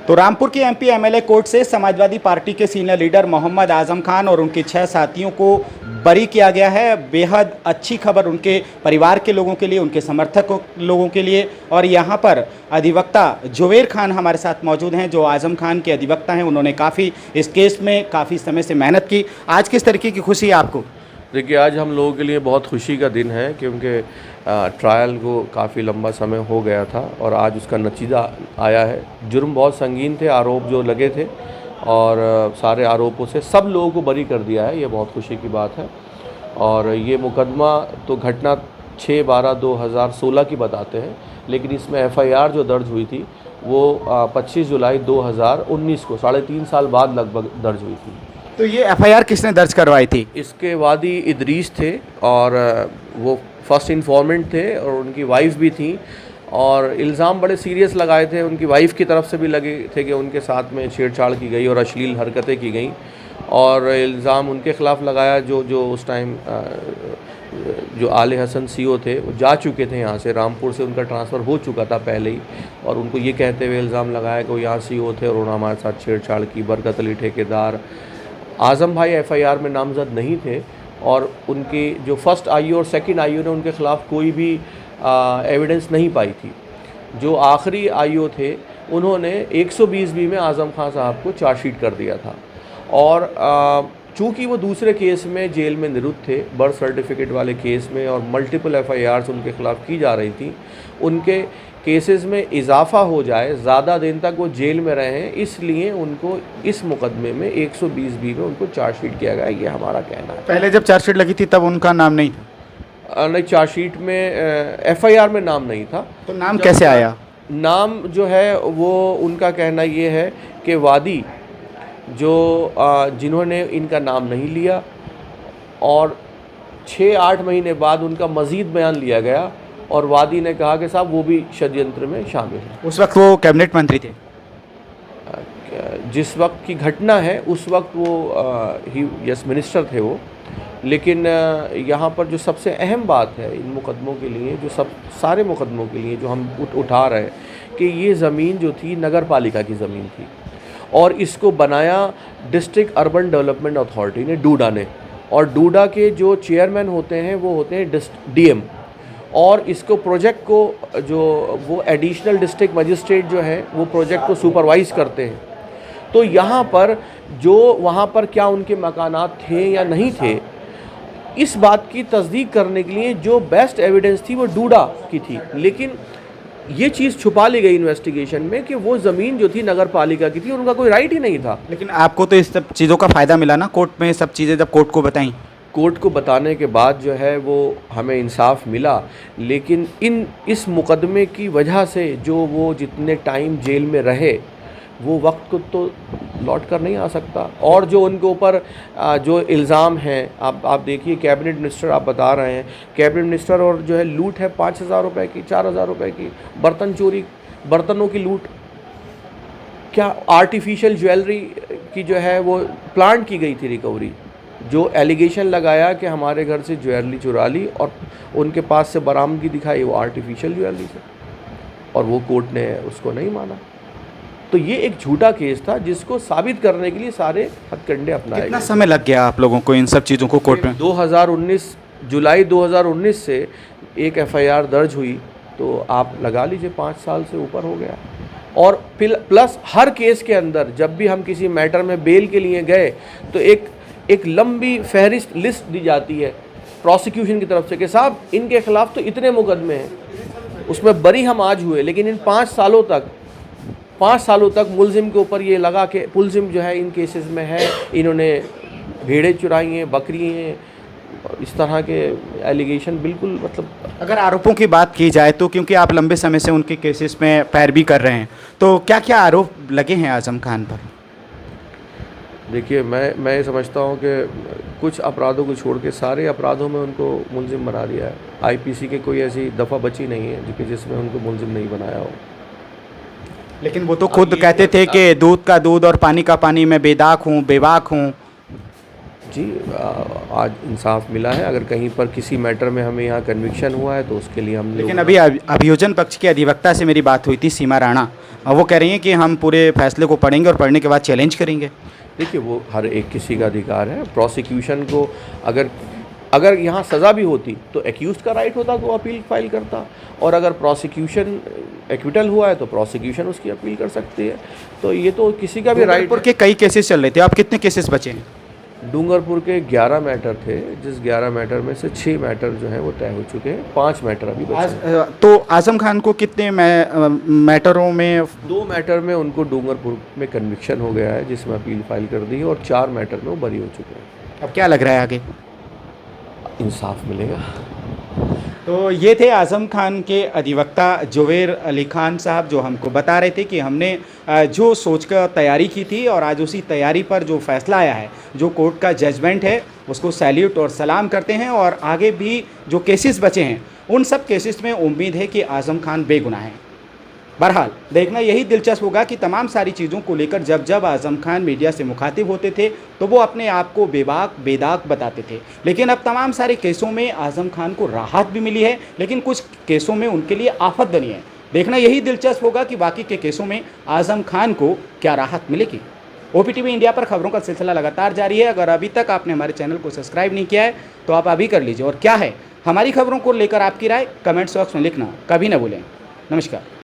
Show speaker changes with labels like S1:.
S1: तो रामपुर की MP MLA court से समाजवादी पार्टी के सीनियर लीडर मोहम्मद आजम खान और उनके 6 साथियों को बरी किया गया है। बेहद अच्छी खबर उनके परिवार के लोगों के लिए, उनके समर्थक लोगों के लिए। और यहाँ पर अधिवक्ता जुबैर खान हमारे साथ मौजूद हैं, जो आजम खान के अधिवक्ता हैं। उन्होंने काफ़ी इस केस में काफ़ी समय से मेहनत की। आज किस तरीके की खुशी है आपको?
S2: देखिए, आज हम लोगों के लिए बहुत खुशी का दिन है, क्योंकि ट्रायल को काफ़ी लंबा समय हो गया था और आज उसका नतीजा आया है। जुर्म बहुत संगीन थे, आरोप जो लगे थे, और सारे आरोपों से सब लोगों को बरी कर दिया है। ये बहुत खुशी की बात है। और ये मुकदमा तो घटना 6/12/2016 की बताते हैं, लेकिन इसमें एफआईआर जो दर्ज हुई थी वो 25 जुलाई 2019 को 3.5 साल बाद लगभग दर्ज हुई थी।
S1: तो ये एफआईआर किसने दर्ज करवाई थी?
S2: इसके वादी इदरीस थे और वो फर्स्ट इन्फॉर्मेंट थे और उनकी वाइफ भी थी, और इल्ज़ाम बड़े सीरियस लगाए थे। उनकी वाइफ की तरफ से भी लगे थे कि उनके साथ में छेड़छाड़ की गई और अश्लील हरकतें की गई, और इल्ज़ाम उनके ख़िलाफ़ लगाया जो उस टाइम जो आले हसन सीओ थे, वो जा चुके थे यहाँ से, रामपुर से उनका ट्रांसफ़र हो चुका था पहले ही, और उनको ये कहते हुए इल्ज़ाम लगाया कि वो यहाँ सीओ थे और उन्होंने हमारे साथ छेड़छाड़ की। बरकत अली ठेकेदार, आज़म भाई एफआईआर में नामजद नहीं थे, और उनकी जो फर्स्ट आईओ और सेकंड आईओ ने उनके ख़िलाफ़ कोई भी एविडेंस नहीं पाई थी। जो आखिरी आईओ थे उन्होंने 120B में आज़म खान साहब को चार्जशीट कर दिया था, और चूँकि वो दूसरे केस में जेल में निरुद्ध थे, बर्थ सर्टिफिकेट वाले केस में, और मल्टीपल एफआईआर्स उनके ख़िलाफ़ की जा रही थी, उनके केसेस में इजाफा हो जाए, ज़्यादा दिन तक वो जेल में रहें, इसलिए उनको इस मुकदमे में 120B में उनको चार्जशीट किया गया। ये हमारा कहना है।
S1: पहले जब चार्जशीट लगी थी तब उनका नाम नहीं था?
S2: नहीं, चार्जशीट में एफआईआर में नाम नहीं था।
S1: तो नाम कैसे आया?
S2: नाम जो है वो उनका कहना ये है कि वादी जो जिन्होंने इनका नाम नहीं लिया, और 6-8 महीने बाद उनका मज़ीद बयान लिया गया, और वादी ने कहा कि साहब वो भी षड्यंत्र में शामिल है।
S1: उस वक्त वो कैबिनेट मंत्री थे?
S2: जिस वक्त की घटना है उस वक्त वो यस मिनिस्टर थे वो। लेकिन यहाँ पर जो सबसे अहम बात है इन मुकदमों के लिए, जो सब सारे मुकदमों के लिए जो हम उठा रहे हैं, कि ये ज़मीन जो थी नगर पालिका की ज़मीन थी, और इसको बनाया डिस्ट्रिक्ट अर्बन डेवलपमेंट अथॉरिटी ने, डूडा ने, और डूडा के जो चेयरमैन होते हैं वो होते हैं डीएम, और इसको प्रोजेक्ट को जो वो एडिशनल डिस्ट्रिक्ट मजिस्ट्रेट जो है वो प्रोजेक्ट को सुपरवाइज़ करते हैं। तो यहाँ पर जो वहाँ पर क्या उनके मकानात थे या नहीं थे, इस बात की तस्दीक करने के लिए जो बेस्ट एविडेंस थी वो डूडा की थी, लेकिन ये चीज़ छुपा ली गई इन्वेस्टिगेशन में कि वो ज़मीन जो थी नगर पालिका की थी, उनका कोई राइट ही नहीं था।
S1: लेकिन आपको तो इस सब चीज़ों का फ़ायदा मिला ना कोर्ट में, सब चीज़ें जब कोर्ट को बताई?
S2: कोर्ट को बताने के बाद जो है वो हमें इंसाफ मिला, लेकिन इस मुकदमे की वजह से जो वो जितने टाइम जेल में रहे, वो वक्त को तो लौट कर नहीं आ सकता। और जो उनके ऊपर जो इल्ज़ाम हैं, आप देखिए, कैबिनेट मिनिस्टर आप बता रहे हैं, कैबिनेट मिनिस्टर, और जो है लूट है 5,000 रुपये की, 4,000 रुपये की, बर्तन चोरी, बर्तनों की लूट, क्या आर्टिफिशियल ज्वेलरी की जो है वो प्लांट की गई थी रिकवरी। जो एलिगेशन लगाया कि हमारे घर से ज्वेलरी चुरा ली और उनके पास से बरामदगी दिखाई वो आर्टिफिशियल ज्वेलरी से, और वो कोर्ट ने उसको नहीं माना। तो ये एक झूठा केस था जिसको साबित करने के लिए सारे हथकंडे अपनाए गए।
S1: कितना समय लग गया आप लोगों को इन सब चीज़ों को कोर्ट में?
S2: 2019 जुलाई 2019 से एक एफआईआर दर्ज हुई, तो आप लगा लीजिए 5 साल से ऊपर हो गया। और प्लस हर केस के अंदर जब भी हम किसी मैटर में बेल के लिए गए तो एक लंबी फहरिस्त लिस्ट दी जाती है प्रोसिक्यूशन की तरफ से कि साहब इनके खिलाफ तो इतने मुकदमे हैं, उसमें बरी हम आज हुए, लेकिन इन 5 सालों तक मुलजिम के ऊपर ये लगा कि मुलजिम जो है इन केसेस में है, इन्होंने भेड़ें चुराई हैं, बकरी हैं, इस तरह के एलिगेशन बिल्कुल, मतलब
S1: अगर आरोपों की बात की जाए तो, क्योंकि आप लंबे समय से उनके केसेस में पैरवी कर रहे हैं, तो क्या क्या आरोप लगे हैं आज़म खान पर?
S2: देखिए, मैं ये समझता हूँ कि कुछ अपराधों को छोड़ के सारे अपराधों में उनको मुलजिम बना दिया है। आईपीसी के कोई ऐसी दफ़ा बची नहीं है जिसमें उनको मुलजिम नहीं बनाया हो।
S1: लेकिन वो तो खुद कहते थे कि दूध का दूध और पानी का पानी, मैं बेदाग हूँ, बेबाक हूँ।
S2: जी आज इंसाफ मिला है। अगर कहीं पर किसी मैटर में हमें यहाँ कन्विक्शन हुआ है तो उसके लिए हम
S1: लेकिन अभी अभियोजन पक्ष के अधिवक्ता से मेरी बात हुई थी, सीमा राणा, वो कह रही हैं कि हम पूरे फैसले को पढ़ेंगे और पढ़ने के बाद चैलेंज करेंगे।
S2: देखिए वो हर एक किसी का अधिकार है। प्रोसिक्यूशन को अगर यहाँ सज़ा भी होती तो एक्यूज का राइट होता कि वो अपील फाइल करता, और अगर प्रोसिक्यूशन एक्विटल हुआ है तो प्रोसिक्यूशन उसकी अपील कर सकती है। तो ये तो किसी का भी राइट।
S1: डूंगरपुर के कई केसेस चल रहे थे, आप कितने केसेस बचे हैं?
S2: डूंगरपुर के 11 मैटर थे, जिस 11 मैटर में से 6 मैटर जो हैं वो तय हो चुके हैं, 5 मैटर अभी बचे हैं।
S1: तो आजम खान को कितने मैटरों में?
S2: 2 मैटर में उनको डूंगरपुर में कन्विक्शन हो गया है जिसमें अपील फाइल कर दी है, और 4 मैटर में वो बरी हो चुके हैं।
S1: अब क्या लग रहा है आगे?
S2: इंसाफ मिलेगा।
S1: तो ये थे आज़म खान के अधिवक्ता जुबैर अली खान साहब, जो हमको बता रहे थे कि हमने जो सोचकर तैयारी की थी और आज उसी तैयारी पर जो फैसला आया है, जो कोर्ट का जजमेंट है, उसको सैल्यूट और सलाम करते हैं। और आगे भी जो केसेस बचे हैं उन सब केसेस में उम्मीद है कि आज़म खान बेगुनाह हैं। बहरहाल देखना यही दिलचस्प होगा कि तमाम सारी चीज़ों को लेकर जब जब आज़म खान मीडिया से मुखातिब होते थे तो वो अपने आप को बेबाक बेदाग बताते थे, लेकिन अब तमाम सारे केसों में आज़म खान को राहत भी मिली है, लेकिन कुछ केसों में उनके लिए आफत बनी है। देखना यही दिलचस्प होगा कि बाकी के केसों में आज़म खान को क्या राहत मिलेगी। OPTV इंडिया पर खबरों का सिलसिला लगातार जारी है। अगर अभी तक आपने हमारे चैनल को सब्सक्राइब नहीं किया है तो आप अभी कर लीजिए। और क्या है हमारी खबरों को लेकर आपकी राय, कमेंट्स बॉक्स में लिखना कभी ना भूलें। नमस्कार।